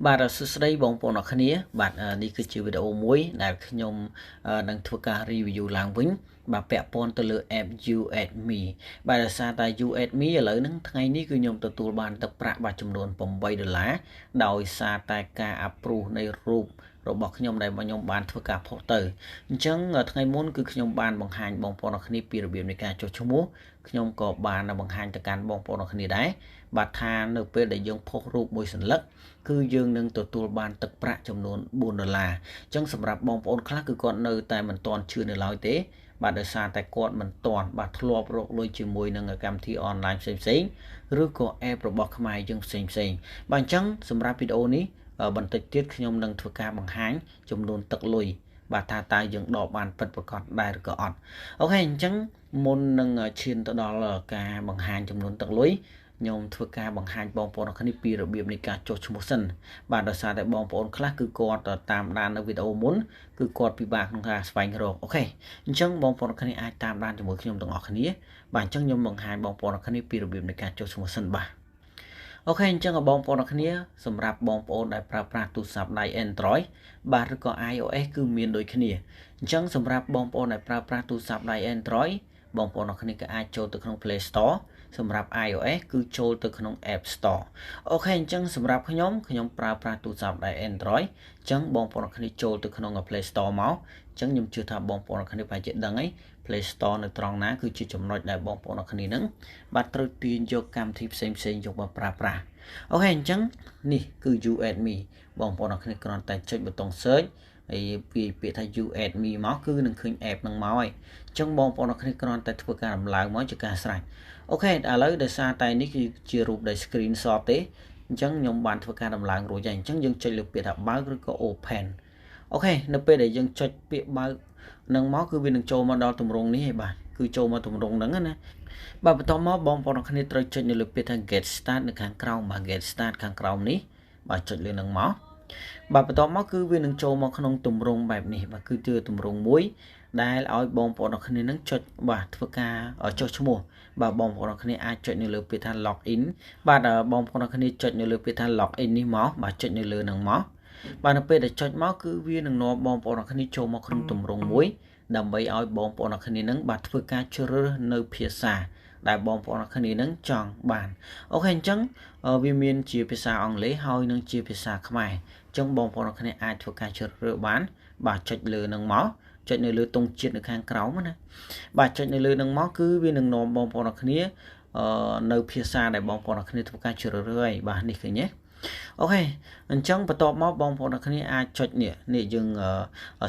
បាទសួស្តីបងប្អូនអរគ្នាបាទនេះគឺជាវីដេអូមួយដែលខ្ញុំនឹងធ្វើការ review ឡើងវិញបាទពាក់ព័ន្ធទៅលើ app YouAdMe បាទដោយសារតែ YouAdMe ឥឡូវហ្នឹងថ្ងៃនេះគឺខ្ញុំទទួលបានទឹកប្រាក់បាទចំនួន$8ដោយសារតែការ approve នៃរូបរបស់ខ្ញុំដែលខ្ញុំបានធ្វើការផុសទៅអញ្ចឹងថ្ងៃមុនគឺខ្ញុំបានបង្ហាញបងប្អូនអរគ្នាពីរបៀបនៃការចុះឈ្មោះខ្ញុំក៏បានបង្ហាញទៅកាន់បងប្អូនអរគ្នាដែរបាទថានៅពេលដែលយើងផុសរូបមួយសន្លឹកគឺយើងនឹងទទួលបានទឹកប្រាក់ចំនួន$4អញ្ចឹងសម្រាប់បងប្អូនខ្លះគឺគាត់នៅតែមិនទាន់ជឿនៅឡើយទេបាទដោយសារតែគាត់មិនទាន់បាទធ្លាប់រកលុយជាមួយនឹងកម្មវិធីអនឡាញផ្សេងៗឬក៏ app របស់ខ្មែរយើងផ្សេងៗបាទអញ្ចឹងសម្រាប់វីដេអូនេះបន្តិចទៀតខ្ញុំនឹងធ្វើការបង្ហាញចំនួនទឹកលុយបាទថាតើយើងដកបានពិតប្រាកដដែរឬក៏អត់អូខេអញ្ចឹងមុននឹងឈានទៅដល់ការបង្ហាញចំនួនទឹកលុយខ្ញុំធ្វើការបង្ហាញបងប្អូនអរគ្នាពីរបៀបនៃការចុះឈ្មោះសិនបាទដោយសារតែបងប្អូនខ្លះគឺគាត់តាមដាននៅវីដេអូមុនគឺគាត់ពិបាកក្នុងការស្វែងរកអូខេអញ្ចឹងបងប្អូនអរគ្នាអាចតាមដានជាមួយខ្ញុំទាំងអស់គ្នាបាទអញ្ចឹងខ្ញុំបង្ហាញបងប្អូនអរគ្នាពីរបៀបនៃការចុះឈ្មោះសិនបាទអូខេអញ្ចឹងបងប្អូនអរគ្នាសម្រាប់បងប្អូនដែលប្រើប្រាស់ទូរស័ព្ទដៃ Android បាទឬក៏ iOS គឺមានដូចគ្នាអញ្ចឹងសម្រាប់បងប្អូនដែលប្រើប្រាស់ទូរស័ព្ទដៃ Android បងប្អូនអរគ្នាក៏អាចចូលទៅក្នុង Play Store សម្រាប់ iOS គឺចូលទៅក្នុង App Store អូខេអញ្ចឹងសម្រាប់ខ្ញុំប្រើប្រាស់ទូរស័ព្ទដៃ Android អញ្ចឹងបងប្អូនអរគ្នាចូលទៅក្នុង Play Store មកអញ្ចឹងខ្ញុំជឿថាបងប្អូនអរគ្នាប្រហែលជាដឹងហើយ Play Store នៅត្រង់ណាគឺជាចំណុចដែលបងប្អូនអរគ្នានឹងបាទត្រូវទាញយកកម្មវិធីផ្សេងៗយកមកប្រើប្រាស់អូខេអញ្ចឹងនេះគឺ YouAdMe បងប្អូនអរគ្នាគ្រាន់តែចុចប៊ូតុង Search ហើយពាក្យថា YouAdMe មកគឺនឹងឃើញ app នឹងមកហើយអញ្ចឹងបងប្អូនអរគ្នាគ្រាន់តែធ្វើការដំឡើងមកជាការស្រេចអូខេឥឡូវដោយសារតែនេះគឺជារូបដែល screenshot ទេអញ្ចឹងខ្ញុំបានធ្វើការដំឡើងរួចហើយអញ្ចឹងយើងចុចលើពាក្យថាបើកឬក៏ open អូខេនៅពេលដែលយើងចុចពាក្យបើកនឹងមកគឺវានឹងចូលមកដល់ទម្រង់នេះហើយបាទគឺចូលមកទម្រង់ហ្នឹងណាបាទបន្តមកបងប្អូនគ្នាត្រូវចុចនៅលើពាក្យថា get start នៅខាងក្រោមបាទ get start ខាងក្រោមនេះបាទចុចលើនឹងមកបាទបន្តមកគឺវានឹងចូលមកក្នុងទម្រង់បែបនេះបាទគឺជាទម្រង់មួយដែលឲ្យបងប្អូនគ្នានឹងចុចបាទធ្វើការចុះឈ្មោះបាទបងប្អូនគ្នាអាចចុចនៅលើពាក្យថា log in បាទបងប្អូនគ្នាចុចនៅលើពាក្យថា log in នេះមកបាទចុចនៅលើនឹងមកបាទនៅពេលដែលចុចមកគឺវានឹងនាំបងប្អូនគ្នាចូលមកក្នុងទម្រង់មួយដើម្បីឲ្យបងប្អូនគ្នានឹងបាទធ្វើការជ្រើសរើសនៅភាសាដែលបងប្អូនគ្នានឹងចង់បានអូខេអញ្ចឹងវាមានជាភាសាអង់គ្លេសហើយនិងជាភាសាខ្មែរអញ្ចឹងបងប្អូនគ្នាអាចធ្វើការជ្រើសរើសបានបាទចុចលើនឹងមកចុចនៅលើទង់ជាតិនៅខាងក្រោមណាបាទចុចនៅលើនឹងមកគឺវានឹងនាំបងប្អូនគ្នានៅភាសាដែលបងប្អូនគ្នាធ្វើការជ្រើសរើសហើយបាទនេះឃើញទេអូខេអញ្ចឹងបន្ទាប់មកបងប្អូនគ្នាអាចចុចនេះយើង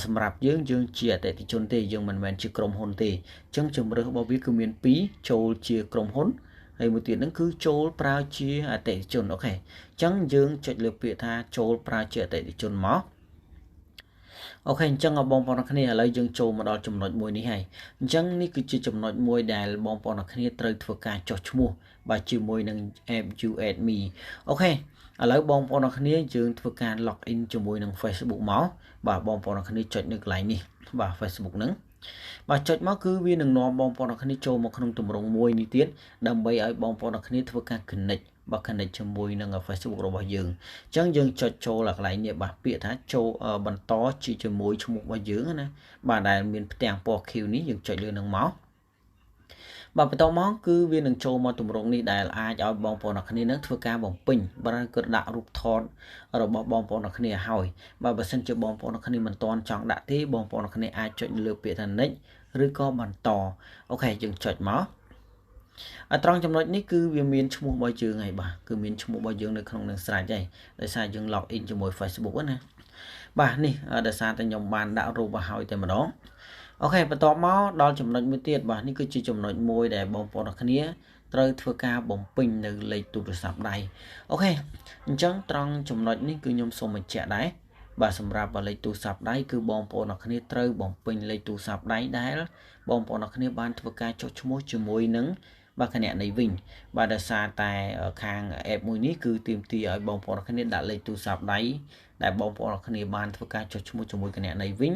សម្រាប់យើងជាអតិថិជនទេយើងមិនមែនជាក្រុមហ៊ុនទេអញ្ចឹងជម្រើសរបស់វាគឺមាន2ចូលជាក្រុមហ៊ុនហើយមួយទៀតហ្នឹងគឺចូលប្រើជាអតិថិជនអូខេអញ្ចឹងយើងចុចលើពាក្យថាចូលប្រើជាអតិថិជនមកអូខេអញ្ចឹងបងប្អូនគ្នាឥឡូវយើងចូលមកដល់ចំណុចមួយនេះហើយអញ្ចឹងនេះគឺជាចំណុចមួយដែលបងប្អូនគ្នាត្រូវធ្វើការចុះឈ្មោះបាទជាមួយនឹង app YouAdMe អូខេឥឡូវបងប្អូនគ្នាយើងធ្វើការ log in ជាមួយនឹង Facebook មកបាទបងប្អូនគ្នាចុចនៅកន្លែងនេះបាទ Facebook ហ្នឹងបាទចុចមកគឺវានឹងនាំបងប្អូនគ្នាចូលមកក្នុងទម្រង់មួយនេះទៀតដើម្បីឲ្យបងប្អូនគ្នាធ្វើការ connect បាទ connect ជាមួយនឹង Facebook របស់យើងអញ្ចឹងយើងចុចចូលកន្លែងនេះបាទពាក្យថាចូលបន្តជាមួយឈ្មោះរបស់យើងណាបាទដែលមានផ្ទាំងពណ៌ខៀវនេះយើងចុចលើនឹងមកបាទបន្តមកគឺវានឹងចូលមកទម្រង់នេះដែលអាចឲ្យបងប្អូនគ្នានឹងធ្វើការបំពេញបាទគឺដាក់រូបថតរបស់បងប្អូនគ្នាឲ្យបាទបើសិនជាបងប្អូនគ្នាមិនទាន់ចង់ដាក់ទេបងប្អូនគ្នាអាចចុចលើពាក្យថា next ឬក៏បន្តអូខេយើងចុចមកត្រង់ចំណុចនេះគឺវាមានឈ្មោះរបស់យើងហើយបាទគឺមានឈ្មោះរបស់យើងនៅក្នុងនឹងស្រេចហើយដោយសារយើង log in ជាមួយ Facebook ណាបាទនេះដោយសារតែខ្ញុំបានដាក់រូបឲ្យតែម្ដងអូខេបន្ទាប់មកដល់ចំណុចមួយទៀតបាទនេះគឺជាចំណុចមួយដែលបងប្អូនគ្នាត្រូវធ្វើការបំពេញនៅលេខទូរស័ព្ទដៃអូខេអញ្ចឹងត្រង់ចំណុចនេះគឺខ្ញុំសូមបញ្ជាក់ដែរបាទសម្រាប់លេខទូរស័ព្ទដៃគឺបងប្អូនគ្នាត្រូវបំពេញលេខទូរស័ព្ទដៃដែលបងប្អូនគ្នាបានធ្វើការចុះឈ្មោះជាមួយនឹងបាទគណនីវិញបាទដោយសារតែខាង app មួយនេះគឺទាមទារឲ្យបងប្អូនគ្នាដាក់លេខទូរស័ព្ទដៃដែលបងប្អូនគ្នាបានធ្វើការចុះឈ្មោះជាមួយគណនីវិញ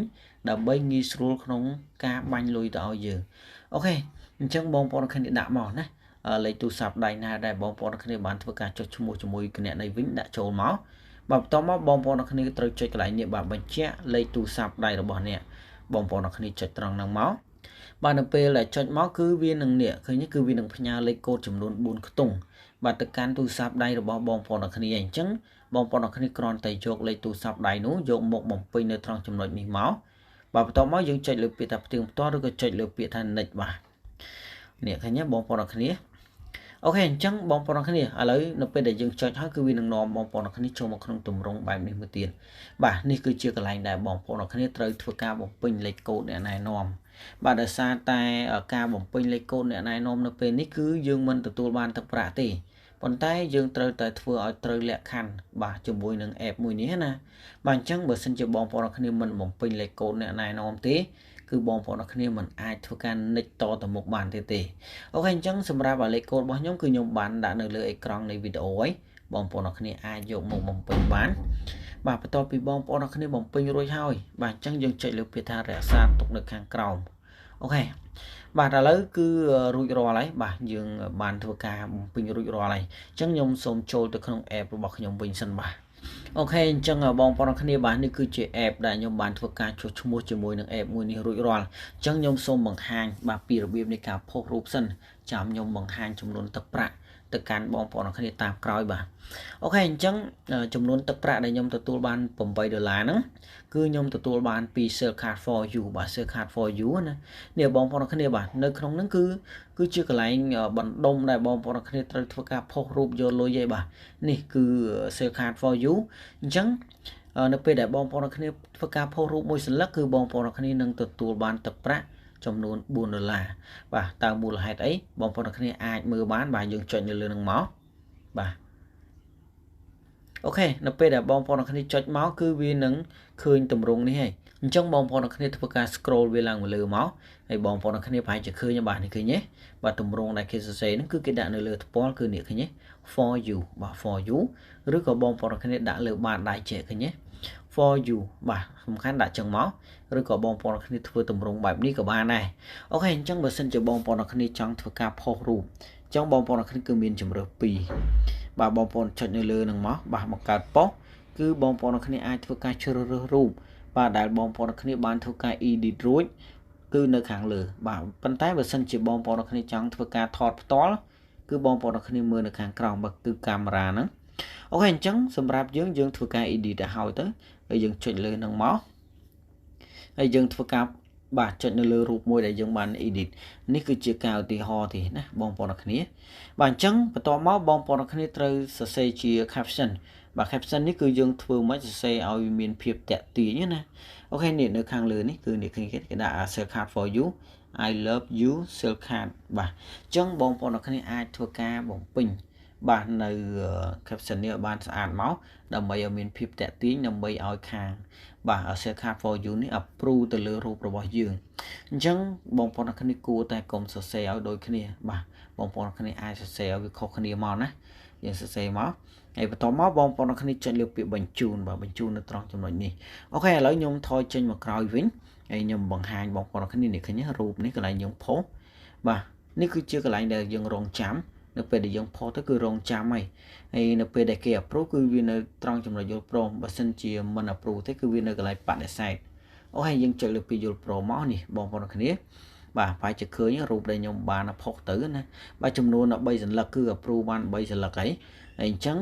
ដើម្បីងាយស្រួលក្នុងការបាញ់លុយទៅឲ្យយើងអូខេអញ្ចឹងបងប្អូនគ្នាដាក់មកណាលេខទូរស័ព្ទដៃណាដែលបងប្អូនគ្នាបានធ្វើការចុះឈ្មោះជាមួយគណនីវិញដាក់ចូលមក បាទបន្តមកបងប្អូនអ្នកគ្នាត្រូវចុចកន្លែងនេះបាទបញ្ជាក់លេខទូរស័ព្ទដៃរបស់អ្នកបងប្អូនអ្នកគ្នាចុចត្រង់ហ្នឹងមកបាទនៅពេលដែលចុចមកគឺវានឹងនេះឃើញគឺវានឹងផ្ញើលេខកូដចំនួន4ខ្ទង់បាទទៅកាន់ទូរស័ព្ទដៃរបស់បងប្អូនអ្នកគ្នាអញ្ចឹងបងប្អូនអ្នកគ្នាគ្រាន់តែយកលេខទូរស័ព្ទដៃនោះយកមកបំពេញនៅត្រង់ចំណុចនេះមកបាទបន្តមកយើងចុចលើពាក្យថាផ្ទៀងផ្ទាត់ឬក៏ចុចលើពាក្យថា next បាទនេះឃើញទេបងប្អូនអ្នកគ្នាអូខេអញ្ចឹងបងប្អូនអ្នកគ្នាឥឡូវនៅពេលដែលយើងចុចហើយគឺវានឹងនាំបងប្អូនអ្នកគ្នាចូលមកក្នុងទម្រង់បែបនេះមួយទៀតបាទនេះគឺជាកន្លែងដែលបងប្អូនអ្នកគ្នាត្រូវធ្វើការបំពេញលេខកូដអ្នកណែនាំបាទដោយសារតែការបំពេញលេខកូដអ្នកណែនាំនៅពេលនេះគឺយើងមិនទទួលបានទឹកប្រាក់ទេប៉ុន្តែយើងត្រូវតែធ្វើឲ្យត្រូវលក្ខខណ្ឌបាទជាមួយនឹង app មួយនេះណាបាទអញ្ចឹងបើសិនជាបងប្អូនអ្នកគ្នាមិនបំពេញលេខកូដអ្នកណែនាំទេគឺបងប្អូនអ្នកគ្នាមិនអាចធ្វើការ next តទៅមុខបានទេអូខេអញ្ចឹងសម្រាប់លេខកូដរបស់ខ្ញុំគឺខ្ញុំបានដាក់នៅលើអេក្រង់នៃវីដេអូហើយបងប្អូនអ្នកគ្នាអាចយកមកបំពេញបានបាទបន្ទាប់ពីបងប្អូនអ្នកគ្នាបំពេញរួចហើយបាទអញ្ចឹងយើងចុចលើពាក្យថារក្សាទុកនៅខាងក្រោមអូខេបាទឥឡូវគឺរួចរាល់ហើយបាទយើងបានធ្វើការបំពេញរួចរាល់ហើយអញ្ចឹងខ្ញុំសូមចូលទៅក្នុង app របស់ខ្ញុំវិញសិនបាទអូខេអញ្ចឹងបងប្អូនគ្នាបាទនេះគឺជា app ដែលខ្ញុំបានធ្វើការចុះឈ្មោះជាមួយនឹង app មួយនេះរួចរាល់អញ្ចឹងខ្ញុំសូមបង្ហាញបាទពីរបៀបនៃការផុសរូបសិនចាំខ្ញុំបង្ហាញចំនួនទឹកប្រាក់ទៅកាន់បងប្អូនគ្នាតាមក្រោយបាទអូខេអញ្ចឹងចំនួនទឹកប្រាក់ដែលខ្ញុំទទួលបាន$8ហ្នឹងគឺខ្ញុំទទួលបានពី Sell Card for You បាទ Sell Card for You ណានេះបងប្អូនគ្នាបាទនៅក្នុងហ្នឹងគឺជាកន្លែងបណ្ដុំដែលបងប្អូនគ្នាត្រូវធ្វើការផុសរូបយកលុយឯបាទនេះគឺ Sell Card for You អញ្ចឹងនៅពេលដែលបងប្អូនគ្នាធ្វើការផុសរូបមួយសន្លឹកគឺបងប្អូនគ្នានឹងទទួលបានទឹកប្រាក់ចំនួន$4បាទតើមូលហេតុអីបងប្អូនគ្នាអាចមើលបានបាទយើងចុចនៅលើនឹងមកបាទអូខេនៅពេលដែលបងប្អូនគ្នាចុចមកគឺវានឹងឃើញទម្រង់នេះហើយអញ្ចឹងបងប្អូនគ្នាធ្វើការ scroll វាឡើងមកលើមកហើយបងប្អូនគ្នាប្រហែលជាឃើញបាទនេះឃើញទេបាទទម្រង់ដែលគេសរសេរហ្នឹងគឺគេដាក់នៅលើថ្ពាល់គឺនេះឃើញទេ for you បាទ for you ឬក៏បងប្អូនគ្នាដាក់លើបាតដៃចេះឃើញទេ for you បាទសំខាន់ដាក់ចឹងមកឬក៏បងប្អូនគ្នាធ្វើទម្រង់បែបនេះក៏បានដែរអូខេអញ្ចឹងបើសិនជាបងប្អូនគ្នាចង់ធ្វើការផុសរូបអញ្ចឹងបងប្អូនគ្នាគឺមានជម្រើស2បាទបងប្អូនចុចនៅលើនឹងមកបាទបង្កើតប៉ុសគឺបងប្អូនគ្នាអាចធ្វើការជ្រើសរើសរូបបាទដែលបងប្អូនគ្នាបានធ្វើការ edit រួចគឺនៅខាងលើបាទប៉ុន្តែបើសិនជាបងប្អូនគ្នាចង់ធ្វើការថតផ្ទាល់គឺបងប្អូនគ្នាមើលនៅខាងក្រោមបាទគឺកាមេរ៉ាហ្នឹងអូខេអញ្ចឹងសម្រាប់យើងធ្វើការ edit ទៅហើយទៅហើយយើងចុចលើនឹងមកហើយយើងធ្វើការបាទចុចនៅលើរូបមួយដែលយើងបាន edit នេះគឺជាការឧទាហរណ៍ទេណាបងប្អូនគ្នាបាទអញ្ចឹងបន្ទាប់មកបងប្អូនគ្នាត្រូវសរសេរជា caption បាទ caption នេះគឺយើងធ្វើមិនសរសេរឲ្យមានភាពតាក់ទាញណាអូខេនេះនៅខាងលើនេះគឺនេះគេដាក់ Sell Card for You I love you Sell Card បាទអញ្ចឹងបងប្អូនគ្នាអាចធ្វើការបំពេញបាទនៅ caption នេះឲ្យបានស្អាតមកដើម្បីឲ្យមានភាពតាក់ទាញដើម្បីឲ្យខាងបាទ Sell Card for You នេះ approve ទៅលើរូបរបស់យើងអញ្ចឹងបងប្អូនគ្នាគួរតែកុំសរសេរឲ្យដូចគ្នាបាទបងប្អូនគ្នាអាចសរសេរឲ្យវាខុសគ្នាមកណាយើងសរសេរមកហើយបន្តមកបងប្អូនគ្នាចុចលើពាក្យបញ្ជូនបាទបញ្ជូននៅត្រង់ចំណុចនេះអូខេឥឡូវខ្ញុំថយចេញមកក្រោយវិញហើយខ្ញុំបង្ហាញបងប្អូនគ្នានេះឃើញរូបនេះកន្លែងយើងផុសបាទនេះគឺជាកន្លែងដែលយើងរងចាំនៅពេលដែលយើងផុសទៅគឺរងចាំហើយនៅពេលដែលគេ approve គឺវានៅត្រង់ចំណុចយល់ព្រមបើសិនជាមិន approve ទេគឺវានៅកន្លែងបដិសេធអូហើយយើងចុចលើពាក្យយល់ព្រមមកនេះបងប្អូនគ្នាបាទប្រហែលជាឃើញរូបដែលខ្ញុំបានផុសទៅណាបាទចំនួន3សន្លឹកគឺ approve បាន3សន្លឹកហើយអញ្ចឹង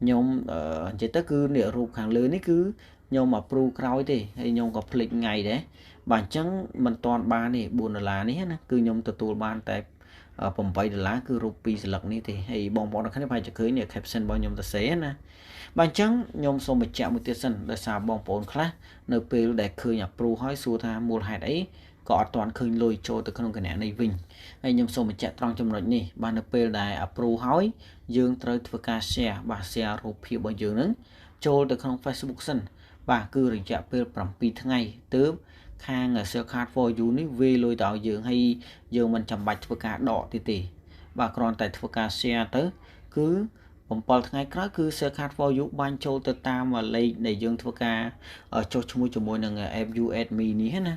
ខ្ញុំនិយាយទៅគឺនេះរូបខាងលើនេះគឺខ្ញុំ approve ក្រោយទេហើយខ្ញុំក៏ភ្លេចថ្ងៃដែរបាទអញ្ចឹងមិនតាន់បានទេ$4នេះណាគឺខ្ញុំទទួលបានតែ$8គឺរូប2សន្លឹកនេះទេហើយបងប្អូនគ្នាប្រហែលជាឃើញនេះ caption របស់ខ្ញុំទៅសេណាបាទអញ្ចឹងខ្ញុំសូមបញ្ជាក់មួយទៀតសិនដោយសារបងប្អូនខ្លះនៅពេលដែលឃើញ approve ហើយសួរថាមូលហេតុអីក៏អត់ទាន់ឃើញលុយចូលទៅក្នុងគណនីវិញហើយខ្ញុំសូមបញ្ជាក់ត្រង់ចំណុចនេះបាទនៅពេលដែល approve ហើយយើងត្រូវធ្វើការ share បាទ share រូបភាពរបស់យើងនឹងចូលទៅក្នុង Facebook សិនបាទគឺរយៈពេល7ថ្ងៃទើបខាង Sell Card for You នេះវាលុយទៅឲ្យយើងហើយយើងមិនចាំបាច់ធ្វើការដកទេបាទគ្រាន់តែធ្វើការ share ទៅគឺ 7ថ្ងៃក្រោយគឺ share card for you បាញ់ចូលទៅតាមលេខដែលយើងធ្វើការចុះឈ្មោះជាមួយនឹង app YouAdMe នេះណា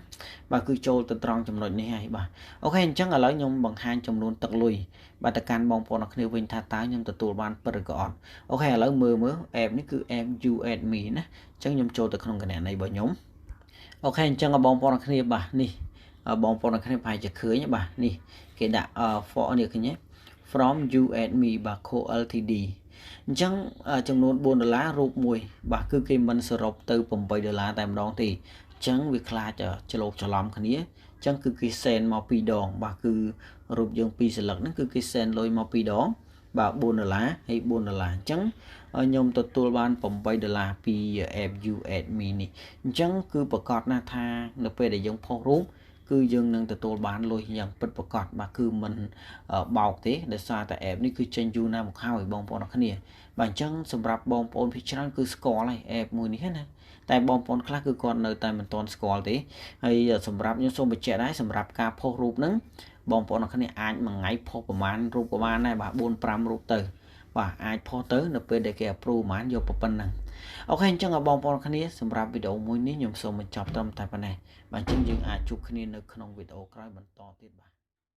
បាទគឺចូលទៅត្រង់ចំណុចនេះហើយបាទអូខេអញ្ចឹងឥឡូវខ្ញុំបង្ហាញចំនួនទឹកលុយបាទទៅកាន់បងប្អូនអ្នកគ្នាវិញថាតើខ្ញុំទទួលបានពិតឬក៏អត់អូខេឥឡូវមើល app នេះគឺ app YouAdMe ណាអញ្ចឹងខ្ញុំចូលទៅក្នុងគណនីរបស់ខ្ញុំអូខេអញ្ចឹងបងប្អូនអ្នកគ្នាបាទនេះបងប្អូនអ្នកគ្នាប្រហែលជាឃើញបាទនេះគេដាក់ for នេះឃើញទេ from YouAdMe បាទ Co Ltd អញ្ចឹងចំនួន$4រូបមួយបាទគឺគេមិនសរុបទៅ$8តែម្ដងទេអញ្ចឹងវាខ្លាចច្រឡូកច្រឡំគ្នាអញ្ចឹងគឺគេ send មក2ដងបាទគឺរូបយើង2សន្លឹកហ្នឹងគឺគេ send លុយមក2ដងបាទ$4ហើយ$4អញ្ចឹងខ្ញុំទទួលបាន$8ពី app YouAdMe នេះអញ្ចឹងគឺប្រកាសណាថានៅពេលដែលយើងផុសរូបគឺយើងនឹងទទួលបានលុយយ៉ាងពិតប្រាកដបាទគឺមិនបោកទេដោយសារតែ app នេះគឺចេញយូរណាស់មកហើយបងប្អូនអរគ្នាបាទអញ្ចឹងសម្រាប់បងប្អូនភាគច្រើនគឺស្គាល់ហើយ app មួយនេះណាតែបងប្អូនខ្លះគឺគាត់នៅតែមិនទាន់ស្គាល់ទេហើយសម្រាប់ខ្ញុំសូមបញ្ជាក់ដែរសម្រាប់ការផុសរូបហ្នឹងបងប្អូនអរគ្នាអាចមួយថ្ងៃផុសប្រមាណរូបប្រមាណដែរបាទ 4-5 រូបទៅបាទអាចផុសទៅនៅពេលដែលគេ approve ប្រហែលយកប៉ុណ្ណឹងអូខេអញ្ចឹងបងប្អូនគ្នាសម្រាប់វីដេអូមួយនេះខ្ញុំសូមបញ្ចប់ត្រឹមតែប៉ុណ្ណេះបាទអញ្ចឹងយើងអាចជួបគ្នានៅក្នុងវីដេអូក្រោយបន្តទៀតបាទ